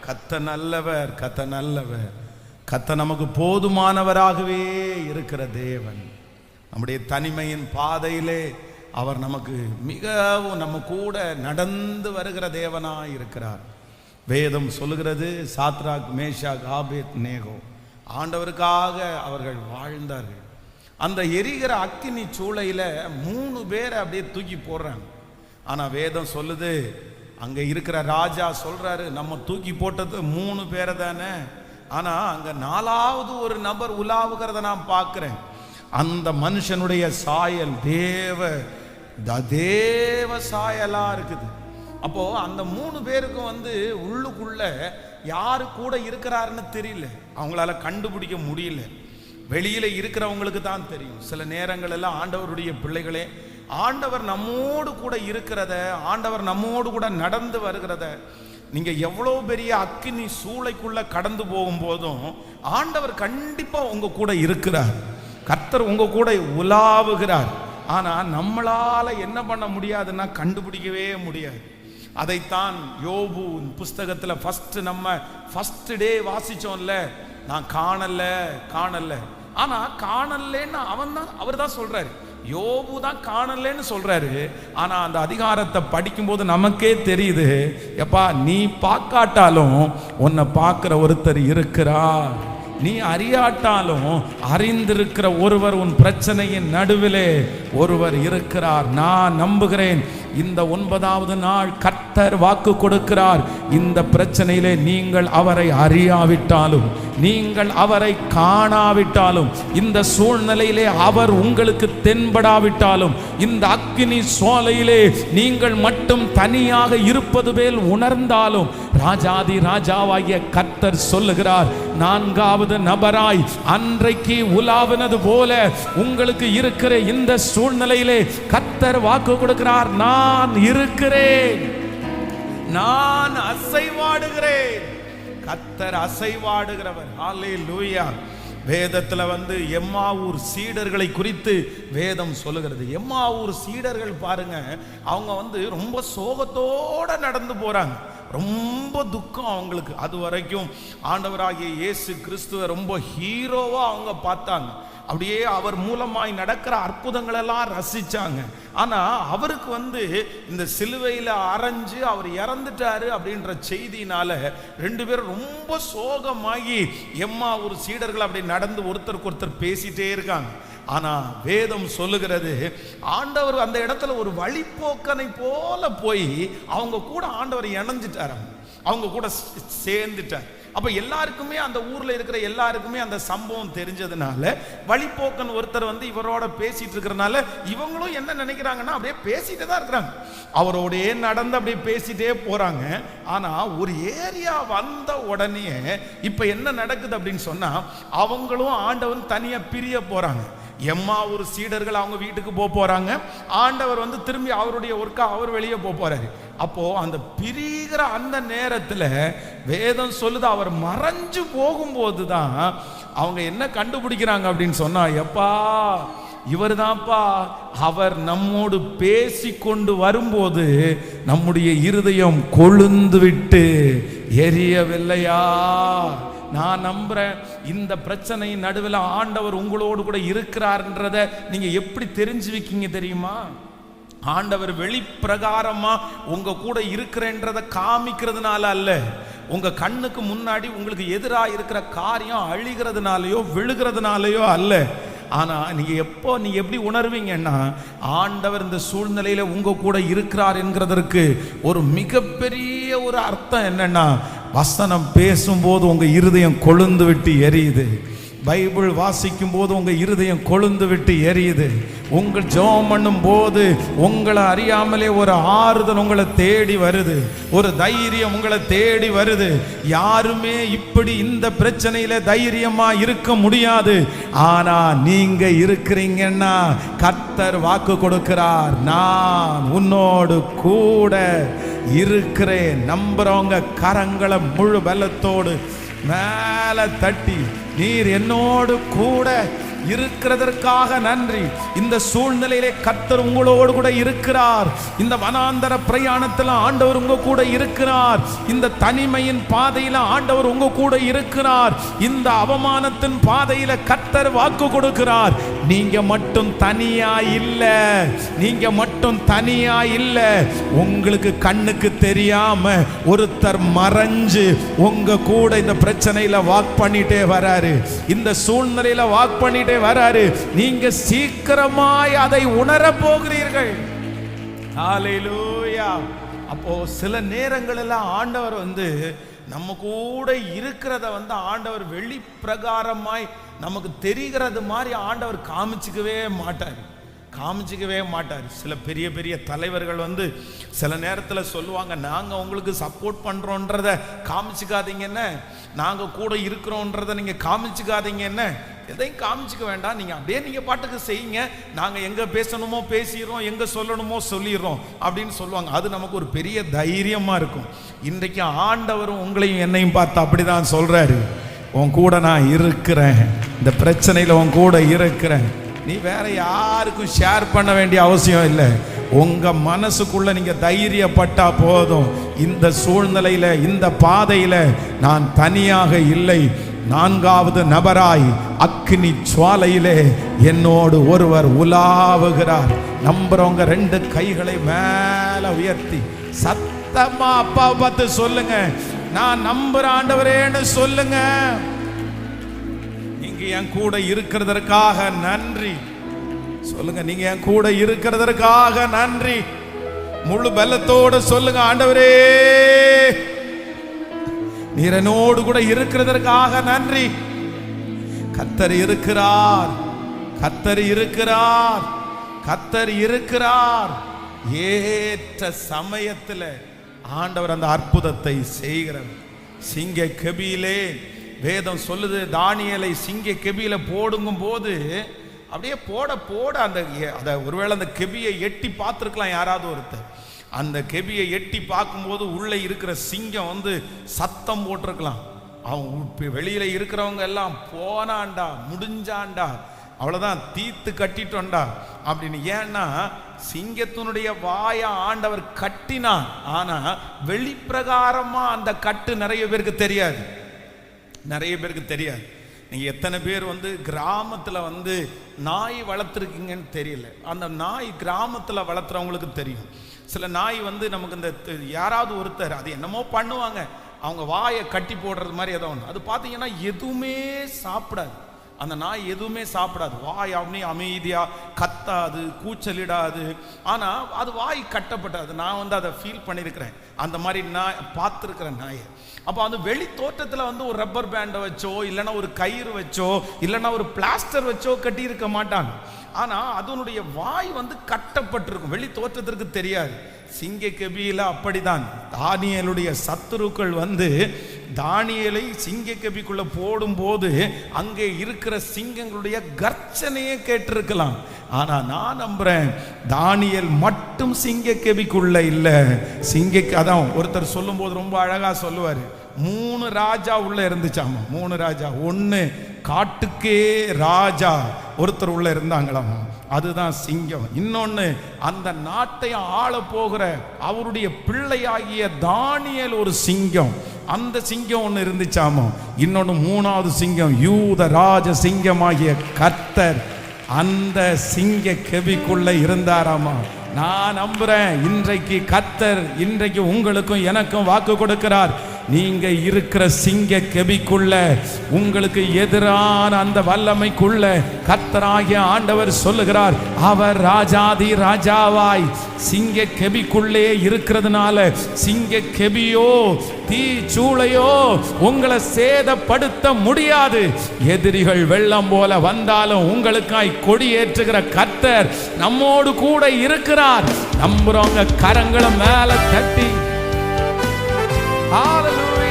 கத்த நல்லவர், கத்த நல்லவர். கத்த நமக்கு போதுமானவராகவே இருக்கிற தேவன். நம்முடைய தனிமையின் பாதையிலே அவர் நமக்கு மிகவும் நம்ம கூட நடந்து வருகிற தேவனாய் இருக்கிறார். வேதம் சொல்லுகிறது, சாத்ராக், மேஷாக், ஆபேத் நேகோ ஆண்டவருக்காக அவர்கள் வாழ்ந்தார்கள். அந்த எரிகிற அக்கினி சூளையில 3 பேரை அப்படியே தூக்கி போடுறாங்க. ஆனா வேதம் சொல்லுது, அங்க இருக்கிற ராஜா சொல்றாரு, நம்ம தூக்கி போட்டது 3 பேரை தானே, ஆனா அங்க 4வது ஒரு நபர் உலாவுகிறத நான் பார்க்கிறேன். அந்த மனுஷனுடைய சாயல் தேவ சாயலா இருக்குது. அப்போ அந்த 3 பேருக்கும் உள்ளுக்குள்ள யாரு கூட இருக்கிறாருன்னு தெரியல, அவங்களால கண்டுபிடிக்க முடியல. வெளியில இருக்கிறவங்களுக்கு தான் தெரியும். சில நேரங்கள் எல்லாம் ஆண்டவருடைய பிள்ளைகளே, ஆண்டவர் நம்மோடு கூட இருக்கிறத, ஆண்டவர் நம்மோடு கூட நடந்து வருகிறத, நீங்க எவ்வளவு பெரிய அக்கினி சூளைக்குள்ள கடந்து போகும்போதும் ஆண்டவர் கண்டிப்பா உங்க கூட இருக்கிறார். கர்த்தர் உங்க கூட உலாவுகிறார். ஆனா நம்மளால என்ன பண்ண முடியாதுன்னா கண்டுபிடிக்கவே முடியாது. அதைத்தான் யோபு புஸ்தகத்துல ஃபர்ஸ்ட் டே வாசிச்சோம்ல, நான் காணல. ஆனா காணலன்னு அவர் தான் சொல்றாரு, யோபு தான் காணலன்னு சொல்றாரு. ஆனா அந்த அதிகாரத்தை படிக்கும்போது நமக்கே தெரியுது, எப்பா நீ பார்க்காட்டாலும் உன்னை பார்க்கிற ஒருத்தர் இருக்கிறார். நீ அறியாட்டாலும் அறிந்திருக்கிற ஒருவர், உன் பிரச்சனையின் நடுவிலே ஒருவர் இருக்கிறார். நான் நம்புகிறேன், இந்த 9வது நாள் கர்த்தர் வாக்கு கொடுக்கிறார். இந்த பிரச்சனையிலே நீங்கள் அவரை அறியாவிட்டாலும், நீங்கள் அவரை காணாவிட்டாலும், இந்த சூழ்நிலையிலே அவர் உங்களுக்கு தென்படாவிட்டாலும், இந்த அக்கினி சோலையிலே நீங்கள் மட்டும் தனியாக இருப்பது மேல் உணர்ந்தாலும், ராஜாதி ராஜாவாகிய கர்த்தர் சொல்லுகிறார், 4வது நபராய் அன்றைக்கு உலாவினது போல உங்களுக்கு இருக்கிற இந்த சூழ்நிலையிலே கர்த்தர் வாக்கு கொடுக்கிறார், நான் இருக்கிறேன், நான் அசைவாடுகிறேன். கர்த்தர் அசைவாடுகிறவர். ஹல்லேலூயா. வேதத்துல எம்மாவூர் சீடர்களை குறித்து வேதம் சொல்லுகிறது. எம்மாவூர் சீடர்கள் பாருங்க, அவங்க ரொம்ப சோகத்தோட நடந்து போறாங்க. ரொம்ப துக்கம் அவங்களுக்கு. அது வரைக்கும் ஆண்டவராகிய இயேசு கிறிஸ்துவை ரொம்ப ஹீரோவா அவங்க பார்த்தாங்க. அப்படியே அவர் மூலமாய் நடக்கிற அற்புதங்கள் எல்லாம் ரசிச்சாங்க. ஆனா அவருக்கு இந்த சிலுவையில அரைஞ்சு அவர் இறந்துட்டாரு அப்படின்ற செய்தினால 2 பேரும் ரொம்ப சோகமாகி எம்மாவூர் சீடர்கள் அப்படி நடந்து ஒருத்தருக்கு ஒருத்தர் பேசிட்டே இருக்காங்க. ஆனா வேதம் சொல்லுகிறது, ஆண்டவர் அந்த இடத்துல ஒரு வழிப்போக்கனை போல போய் அவங்க கூட ஆண்டவர் இணைஞ்சிட்டார், அவங்க கூட சேர்ந்துட்டார். அப்ப எல்லாருக்குமே, அந்த ஊர்ல இருக்கிற எல்லாருக்குமே அந்த சம்பவம் தெரிஞ்சதுனால, வழிப்போக்கன் ஒருத்தர் இவரோட பேசிட்டு இருக்கிறனால இவங்களும் என்ன நினைக்கிறாங்கன்னா அப்படியே பேசிட்டே தான் இருக்கிறாங்க, அவரோடே நடந்து அப்படியே பேசிட்டே போறாங்க. ஆனா ஒரு ஏரியா வந்த உடனே இப்ப என்ன நடக்குது அப்படின்னு சொன்னா, அவங்களும் ஆண்டவன் தனியா பிரிய போறாங்க. எம்மாவூர் சீடர்கள் அவங்க வீட்டுக்கு போறாங்க, ஆண்டவர் திரும்பி அவருடைய ஒர்க்கா அவர் வெளியே போறாரு. அப்போ அந்த பிரிகிற அந்த நேரத்துல வேதம் சொல்லுது, அவர் மறைஞ்சு போகும்போது தான் அவங்க என்ன கண்டுபிடிக்கிறாங்க அப்படின்னு சொன்னா, எப்பா இவர் தான்ப்பா, அவர் நம்மோடு பேசி கொண்டு வரும்போது நம்முடைய இருதயம் கொழுந்து விட்டு எரியவில்லையா? நான் நம்புறேன், இந்த பிரச்சனையின் நடுவில் ஆண்டவர் உங்களோடு கூட இருக்கிறார்ன்றத நீங்க எப்படி தெரிஞ்சுவிக்கீங்க தெரியுமா? ஆண்டவர் வெளிப்பிரகாரமா உங்க கூட இருக்கிறன்றத காமிக்கிறதுனால அல்ல, உங்க கண்ணுக்கு முன்னாடி உங்களுக்கு எதிராக இருக்கிற காரியம் அழிகிறதுனாலயோ விழுகிறதுனாலயோ அல்ல. ஆனா நீங்க எப்படி உணர்வீங்கன்னா, ஆண்டவர் இந்த சூழ்நிலையில உங்க கூட இருக்கிறார் என்கிறதற்கு ஒரு மிகப்பெரிய ஒரு அர்த்தம் என்னன்னா, வசனம் பேசும்போது உங்க இருதயம் கொழுந்து விட்டு எரியுது, பைபிள் வாசிக்கும் போது உங்க இருதயம் கொழுந்து விட்டு எரியுது, உங்கள் ஜெபம் பண்ணும் போது உங்களை அறியாமலே ஒரு ஆறுதல் உங்களை தேடி வருது, ஒரு தைரியம் உங்களை தேடி வருது. யாருமே இப்படி இந்த பிரச்சனையில தைரியமா இருக்க முடியாது. ஆனா நீங்க இருக்கிறீங்கன்னா கர்த்தர் வாக்கு கொடுக்கிறார், நான் உன்னோடு கூட இருக்கிறேன். நம்புறவங்க கரங்களை முழு பலத்தோடு மேல தட்டி, நீர் என்னோடு கூட இருக்கிறதற்காக நன்றி. இந்த சூழ்நிலையிலே கர்த்தர் உங்களோடு கூட இருக்கிறார். இந்த வனாந்தர பிரயாணத்தில் ஆண்டவர் உங்க கூட இருக்கிறார். இந்த தனிமையின் பாதையில ஆண்டவர் உங்க கூட இருக்கிறார். இந்த அவமானத்தின் பாதையில கர்த்தர் வாக்கு கொடுக்கிறார். நீங்க மட்டும் தனியா இல்ல, நீங்க மட்டும் தனியா இல்ல. உங்களுக்கு கண்ணுக்கு தெரியாம ஒருத்தர் மறைஞ்சு உங்க கூட இந்த பிரச்சனையில வாக் பண்ணிட்டே வராரு. இந்த சூழ்நிலையில வாக் பண்ணிட்டே வராரு. நீங்க சீக்கிரமாய் அதை உணர போகிறீர்கள். ஹல்லேலூயா. அப்போ சில நேரங்களில் ஆண்டவர் நம்ம கூட இருக்கிறத ஆண்டவர் வெளி பிரகாரமாய் நமக்கு தெரிகிறது மாதிரி ஆண்டவர் காமிச்சிக்கவே மாட்டார். சில பெரிய பெரிய தலைவர்கள் சில நேரத்தில் சொல்லுவாங்க, நாங்கள் உங்களுக்கு சப்போர்ட் பண்ணுறோன்றத காமிச்சிக்காதீங்கன்னு, நாங்கள் கூட இருக்கிறோன்றதை நீங்கள் காமிச்சிக்காதீங்கன்னு. எதையும் காமிச்சிக்க வேண்டாம், நீங்கள் அப்படியே நீங்கள் பாட்டுக்கு செய்யுங்க, நாங்கள் எங்கே பேசணுமோ பேசிடுறோம், எங்கே சொல்லணுமோ சொல்லிடுறோம் அப்படின்னு சொல்லுவாங்க. அது நமக்கு ஒரு பெரிய தைரியமாக இருக்கும். இன்றைக்கு ஆண்டவரும் உங்களையும் என்னையும் பார்த்து அப்படி தான் சொல்கிறாரு, உன் கூட நான் இருக்கிறேன், இந்த பிரச்சனையில் உன் கூட இருக்கிறேன். நீ வேற யாருக்கும் ஷேர் பண்ண வேண்டிய அவசியம் இல்லை. உங்க மனசுக்குள்ள நீங்க தைரியப்பட்டா போதும். இந்த சூழ்நிலையில, இந்த பாதையில நான் தனியாக இல்லை, நான்காவது நபராய் அக்கினி ஜுவாலையிலே என்னோடு ஒருவர் உலாவுகிறார். நம்புறவங்க 2 கைகளை மேல உயர்த்தி சத்தமா அப்பா பார்த்து சொல்லுங்க, நான் நம்புற ஆண்டவரேன்னு சொல்லுங்க. நீங்க என் கூட இருக்கிறதற்காக நன்றி சொல்லுங்க. நீங்க என் கூட இருக்கிறதற்காக நன்றி. முழு பலத்தோடு சொல்லுங்க, ஆண்டவரே நீர் என்னோடு கூட இருக்கிறதற்காக நன்றி. கர்த்தர் இருக்கிறார், கர்த்தர் இருக்கிறார், கர்த்தர் இருக்கிறார். ஏற்ற சமயத்தில் ஆண்டவர் அந்த அற்புதத்தை செய்கிறார். சிங்க கெபியிலே வேதம் சொல்லுது, தானியேலை சிங்க கெபியில போடுங்கும் போது அப்படியே போட அந்த ஒருவேளை அந்த கெபியை எட்டி பார்த்துருக்கலாம் யாராவது ஒருத்தர். அந்த கெபியை எட்டி பார்க்கும்போது உள்ளே இருக்கிற சிங்கம் சத்தம் போட்டிருக்கலாம். அவங்க வெளியில இருக்கிறவங்க எல்லாம் போனாண்டா, முடிஞ்சாண்டா, அவ்வளவுதான், தீத்து கட்டிட்டோண்டா அப்படின்னு. ஏன்னா சிங்கத்தினுடைய வாய ஆண்டவர் கட்டினான். ஆனா வெளிப்பிரகாரமா அந்த கட்டு நிறைய பேருக்கு தெரியாது. நீங்க எத்தனை பேர் கிராமத்துல நாய் வளர்த்துருக்கீங்கன்னு தெரியல. அந்த நாய் கிராமத்துல வளர்த்துறவங்களுக்கு தெரியும். சில நாய் நமக்கு இந்த யாராவது ஒருத்தர் அது என்னமோ பண்ணுவாங்க, அவங்க வாயை கட்டி போடுறது மாதிரி ஏதோ ஒன்று. அது பார்த்தீங்கன்னா எதுவுமே சாப்பிடாது. அந்த நாய் எதுவுமே சாப்பிடாது. வாய் அமைதியா கத்தாது, கூச்சலிடாது. ஆனா அது வாய் கட்டப்பட்டது. நான் அதை ஃபீல் பண்ணியிருக்கிறேன். அந்த மாதிரி நான் பார்த்துருக்கிறேன் நாயை. அப்போ வெளி தோற்றத்தில் ஒரு ரப்பர் பேண்டை வச்சோ, இல்லைன்னா ஒரு கயிறு வச்சோ, இல்லைன்னா ஒரு பிளாஸ்டர் வச்சோ கட்டி இருக்க மாட்டாங்க. ஆனா அதனுடைய வாய் கட்டப்பட்டிருக்கும், வெளி தோற்றத்திற்கு தெரியாது. சிங்க கெபியில அப்படிதான் தானியேலுடைய சத்துருக்கள் தானியேலை சிங்க கெபிக்குள்ள போடும் போது அங்கே இருக்கிற சிங்கங்களுடைய கர்ச்சனையே கேட்டிருக்கலாம். ஆனா நான் நம்புறேன், தானியேல் மட்டும் சிங்க கெபிக்குள்ள இல்ல. அதான் ஒருத்தர் சொல்லும் போது ரொம்ப அழகா சொல்லுவாரு, 3 ராஜா உள்ள இருந்துச்சாமா. 3 ராஜா. 1 காட்டுக்கே ராஜா ஒருத்தர் உள்ள இருந்தாங்களாமா, அதுதான் சிங்கம். இன்னொன்னு அந்த நாட்டை ஆள போகிற அவருடைய பிள்ளையாகிய தானியேல் ஒரு சிங்கம், அந்த சிங்கம் ஒன்று இருந்துச்சாமா. இன்னொன்னு 3வது சிங்கம் யூத ராஜ சிங்கமாகிய கர்த்தர் அந்த சிங்க கெபிக்குள்ள இருந்தாராமா. நான் நம்புறேன், இன்றைக்கு கர்த்தர் இன்றைக்கு உங்களுக்கும் எனக்கும் வாக்கு கொடுக்கிறார். நீங்க இருக்கிற சிங்க கெபிக்குள்ள, உங்களுக்கு எதிரான அந்த வல்லமைக்குள்ள கர்த்தராகிய ஆண்டவர் சொல்லுகிறார், அவர் ராஜாதி ராஜாவாய் சிங்க கெபிக்குள்ளே இருக்கிறதுனால சிங்க கெபியோ தீ சூளையோ உங்களை சேதப்படுத்த முடியாது. எதிரிகள் வெள்ளம் போல வந்தாலும் உங்களுக்காய் கொடி ஏற்றுகிற கர்த்தர் நம்மோடு கூட இருக்கிறார். நம்புறவங்க கரங்களை மேல தட்டி ஹல்லேலூயா.